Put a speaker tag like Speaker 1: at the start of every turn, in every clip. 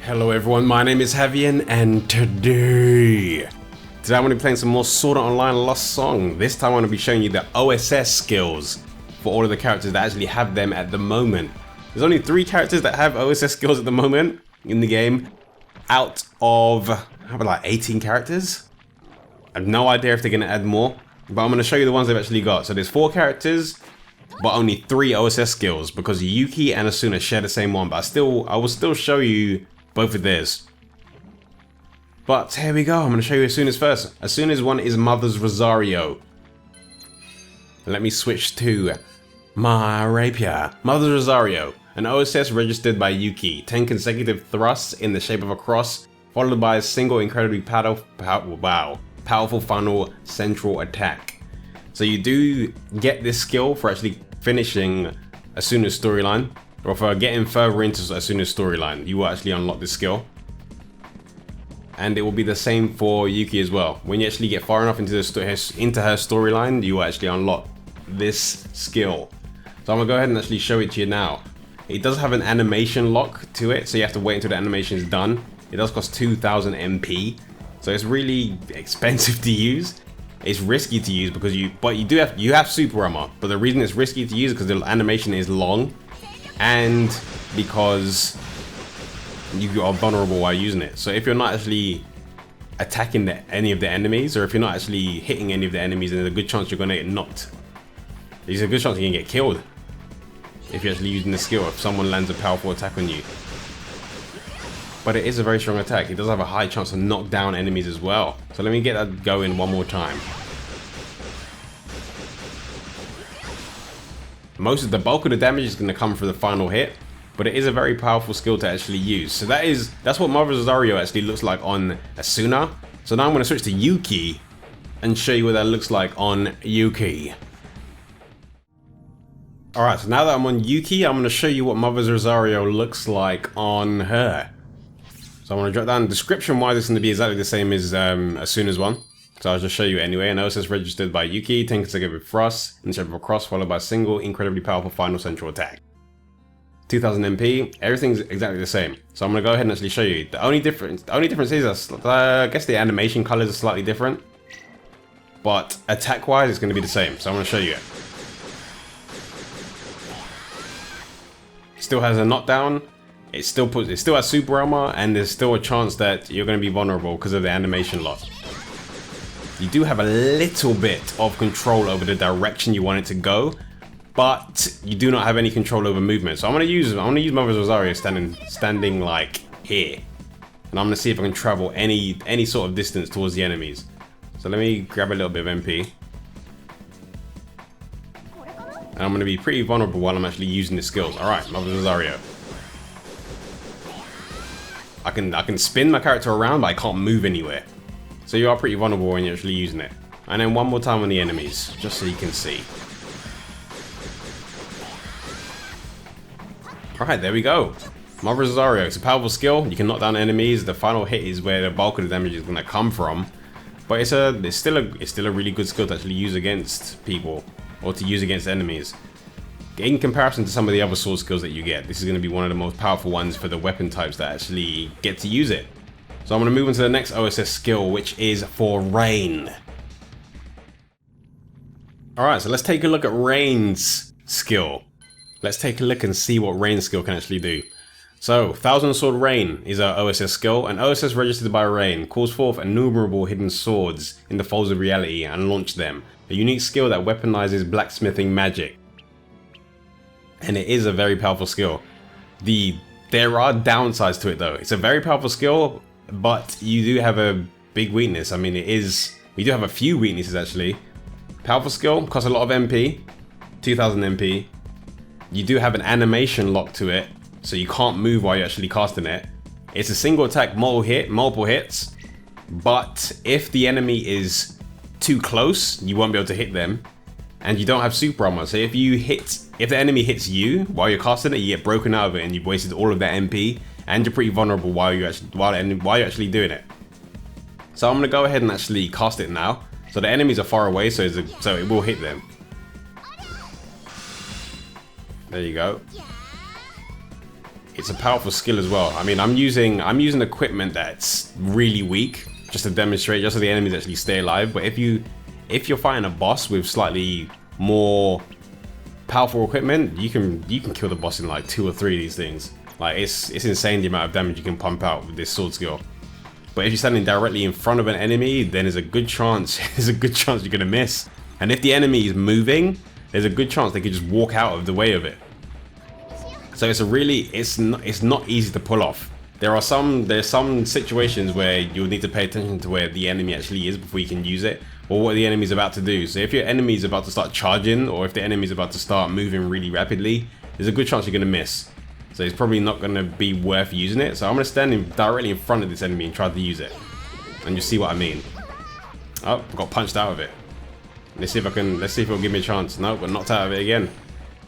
Speaker 1: Hello everyone, my name is Havian, and today I'm going to be playing some more Sword Art Online Lost Song. This time I'm going to be showing you the OSS skills for all of the characters that actually have them at the moment. There's only 3 characters that have OSS skills at the moment in the game, out of, how about like 18 characters? I have no idea if they're going to add more, but I'm going to show you the ones they've actually got. So there's 4 characters, but only 3 OSS skills, because Yuki and Asuna share the same one, but I will still show you both of theirs. But here we go, I'm going to show you Asuna's first. Asuna's one is Mother's Rosario. Let me switch to my rapier. Mother's Rosario, an OSS registered by Yuki. 10 consecutive thrusts in the shape of a cross, followed by a single incredibly powerful final central attack. So you do get this skill for actually finishing Asuna's storyline, or for getting further into Asuna's storyline. You will actually unlock this skill. And it will be the same for Yuki as well. When you actually get far enough into her storyline, you will actually unlock this skill. So I'm gonna go ahead and actually show it to you now. It does have an animation lock to it, so you have to wait until the animation is done. It does cost 2,000 MP, so it's really expensive to use. It's risky to use because you have super armor, but the reason it's risky to use is because the animation is long, and because you are vulnerable while using it. So if you're not actually attacking any of the enemies, or if you're not actually hitting any of the enemies, then there's a good chance you're gonna get knocked. There's a good chance you can get killed if you're actually using the skill, if someone lands a powerful attack on you. But it is a very strong attack. It does have a high chance to knock down enemies as well. So let me get that going one more time. Most of the bulk of the damage is going to come from the final hit, but it is a very powerful skill to actually use. So that's what Mother Rosario actually looks like on Asuna. So now I'm going to switch to Yuki and show you what that looks like on Yuki. Alright, so now that I'm on Yuki, I'm going to show you what Mother Rosario looks like on her. So I'm going to drop down, description wise it's going to be exactly the same as Asuna's one. So I'll just show you anyway. An OSS registered by Yuki, 10 consecutive thrusts in the shape of a cross, followed by a single incredibly powerful final central attack. 2000 MP, everything's exactly the same. So I'm going to go ahead and actually show you. The only difference is, I guess the animation colors are slightly different, but attack wise it's going to be the same. So I'm going to show you it. Still has a knockdown. It still has super armor, and there's still a chance that you're going to be vulnerable because of the animation lock. You do have a little bit of control over the direction you want it to go, but you do not have any control over movement. So I'm going to use Mother Rosario standing like here, and I'm going to see if I can travel any sort of distance towards the enemies. So let me grab a little bit of MP, and I'm going to be pretty vulnerable while I'm actually using the skills. All right, Mother Rosario. I can spin my character around, but I can't move anywhere. So you are pretty vulnerable when you're actually using it. And then one more time on the enemies, just so you can see. Alright, there we go. Mother Rosario, it's a powerful skill. You can knock down enemies. The final hit is where the bulk of the damage is going to come from. But it's still a really good skill to actually use against people, or to use against enemies. In comparison to some of the other sword skills that you get, this is going to be one of the most powerful ones for the weapon types that actually get to use it. So I'm going to move on to the next OSS skill, which is for Rain. Alright, so let's take a look at Rain's skill. Let's take a look and see what Rain's skill can actually do. So, Thousand Sword Rain is our OSS skill. An OSS registered by Rain calls forth innumerable hidden swords in the folds of reality and launch them. A unique skill that weaponizes blacksmithing magic. And it is a very powerful skill. There are downsides to it though. It's a very powerful skill, but you do have a big weakness. I mean, we do have a few weaknesses actually. Powerful skill, costs a lot of MP, 2000 MP. You do have an animation lock to it, so you can't move while you're actually casting it. It's a single attack, multiple hits, but if the enemy is too close, you won't be able to hit them. And you don't have super armor, so if the enemy hits you while you're casting it, you get broken out of it and you've wasted all of that MP, and you're pretty vulnerable while you're actually doing it. So I'm gonna go ahead and actually cast it now. So the enemies are far away, so it will hit them. There you go. it's a powerful skill as well. I mean, I'm using equipment that's really weak just to demonstrate, just so the enemies actually stay alive. But if you're fighting a boss with slightly more powerful equipment, you can kill the boss in like 2 or 3 of these things. Like it's insane the amount of damage you can pump out with this sword skill. But if you're standing directly in front of an enemy, then there's a good chance you're gonna miss. And if the enemy is moving, there's a good chance they could just walk out of the way of it. So it's not easy to pull off. There's some situations where you'll need to pay attention to where the enemy actually is before you can use it, or what the enemy's about to do. So if your enemy is about to start charging, or if the enemy's about to start moving really rapidly, there's a good chance you're gonna miss. So it's probably not gonna be worth using it. So I'm gonna stand directly in front of this enemy and try to use it, and you'll see what I mean. Oh, I got punched out of it. Let's see if it'll give me a chance. No, but knocked out of it again.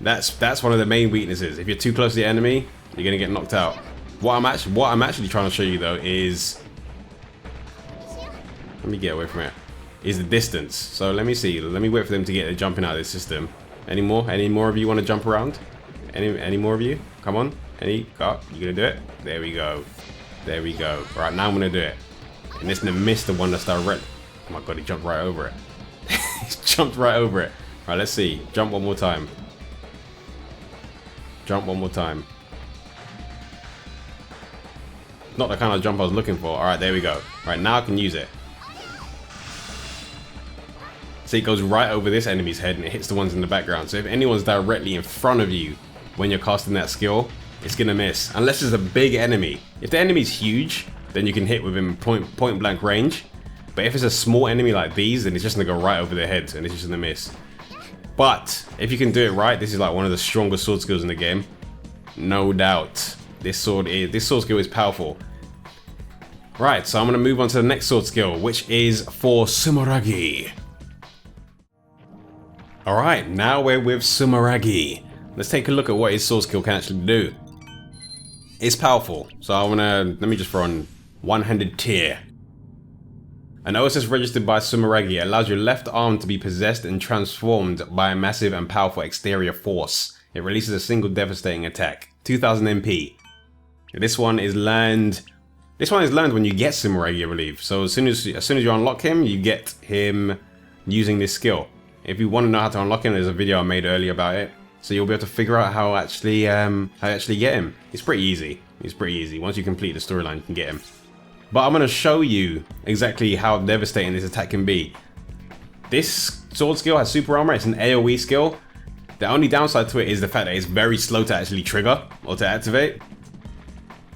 Speaker 1: That's one of the main weaknesses. If you're too close to the enemy, you're gonna get knocked out. What I'm actually trying to show you though is, let me get away from it, is the distance. So let me see. Let me wait for them to get jumping out of this system. Any more of you want to jump around? Any more of you? Come on. You gonna do it? There we go. There we go. All right, now I'm gonna do it. And it's gonna miss the one that's direct. Oh my god, he jumped right over it. He jumped right over it. All right, let's see. Jump one more time. Jump one more time. Not the kind of jump I was looking for. All right, there we go. All right, now I can use it. So it goes right over this enemy's head and it hits the ones in the background. So if anyone's directly in front of you when you're casting that skill, it's gonna miss. Unless it's a big enemy. If the enemy's huge, then you can hit within point blank range. But if it's a small enemy like these, then it's just gonna go right over their heads and it's just gonna miss. But if you can do it right, this is like one of the strongest sword skills in the game. No doubt. This sword skill is powerful. Right, so I'm gonna move on to the next sword skill, which is for Sumeragi. Alright, now we're with Sumeragi. Let's take a look at what his sword skill can actually do. It's powerful, so let me just throw on one-handed tier. An OSS registered by Sumeragi allows your left arm to be possessed and transformed by a massive and powerful exterior force. It releases a single devastating attack. 2000 MP. This one is learned when you get Sumeragi, I believe. So as soon as you unlock him, you get him using this skill. If you want to know how to unlock him, there's a video I made earlier about it. So you'll be able to figure out how actually get him. It's pretty easy. It's pretty easy. Once you complete the storyline, you can get him. But I'm going to show you exactly how devastating this attack can be. This sword skill has super armor. It's an AoE skill. The only downside to it is the fact that it's very slow to actually trigger or to activate.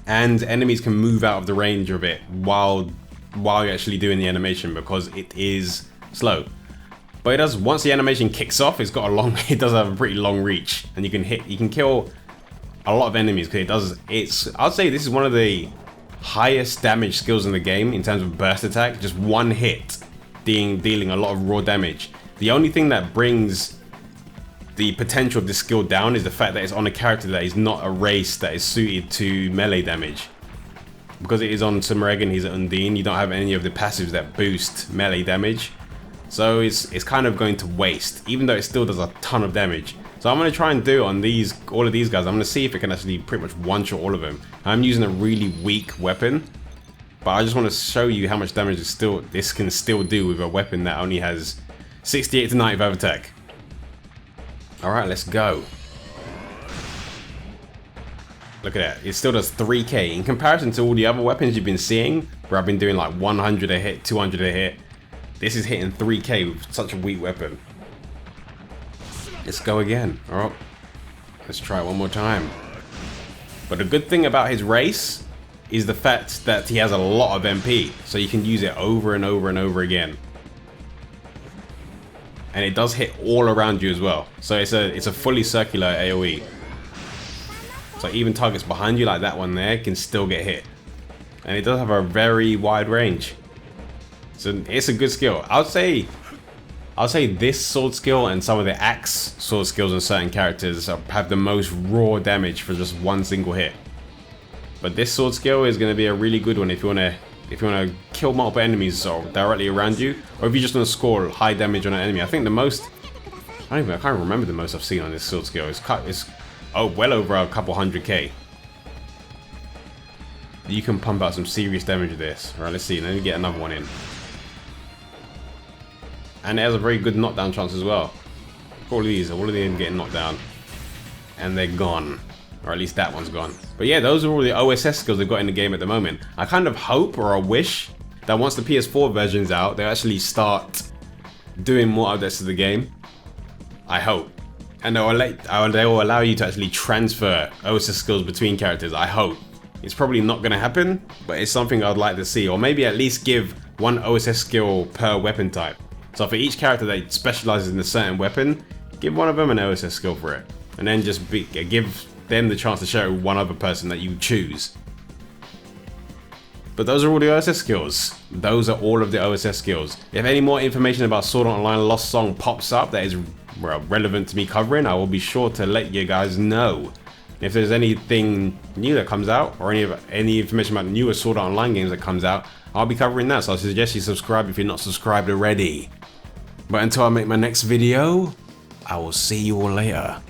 Speaker 1: And enemies can move out of the range of it while you're actually doing the animation because it is slow. But it does, once the animation kicks off, it does have a pretty long reach, and you can kill a lot of enemies because I'd say this is one of the highest damage skills in the game in terms of burst attack. Just one hit dealing a lot of raw damage. The only thing that brings the potential of this skill down is the fact that it's on a character that is not a race that is suited to melee damage. Because it is on Sumeragi and he's an Undine, you don't have any of the passives that boost melee damage. So it's kind of going to waste, even though it still does a ton of damage. So I'm going to try and do it on all of these guys. I'm going to see if it can actually pretty much one-shot all of them. I'm using a really weak weapon, but I just want to show you how much damage this can still do with a weapon that only has 68 to 95 attack. Alright, let's go. Look at that, it still does 3k. In comparison to all the other weapons you've been seeing, where I've been doing like 100 a hit, 200 a hit, this is hitting 3k with such a weak weapon. Let's go again. Alright, let's try it one more time. But the good thing about his race is the fact that he has a lot of MP, so you can use it over and over and over again. And it does hit all around you as well. So it's a fully circular AoE. So even targets behind you like that one there can still get hit. And it does have a very wide range. So it's a good skill. I'll say this sword skill and some of the axe sword skills on certain characters have the most raw damage for just one single hit. But this sword skill is going to be a really good one if you want to kill multiple enemies directly around you, or if you just want to score high damage on an enemy. I think the most, I can't remember the most I've seen on this sword skill. It's well over a couple 100k. you can pump out some serious damage with this. Right, let's see. Let me get another one in. And it has a very good knockdown chance as well. All of them getting knocked down. And they're gone. Or at least that one's gone. But yeah, those are all the OSS skills they've got in the game at the moment. I kind of hope, or I wish, that once the PS4 version's out, they'll actually start doing more updates to the game. I hope. And they will allow you to actually transfer OSS skills between characters, I hope. It's probably not going to happen, but it's something I'd like to see. Or maybe at least give one OSS skill per weapon type. So for each character that specializes in a certain weapon, give one of them an OSS skill for it. And then just give them the chance to share it with one other person that you choose. But those are all the OSS skills. Those are all of the OSS skills. If any more information about Sword Art Online Lost Song pops up that is relevant to me covering, I will be sure to let you guys know. If there's anything new that comes out, or any information about the newer Sword Art Online games that comes out, I'll be covering that, so I suggest you subscribe if you're not subscribed already. But until I make my next video, I will see you all later.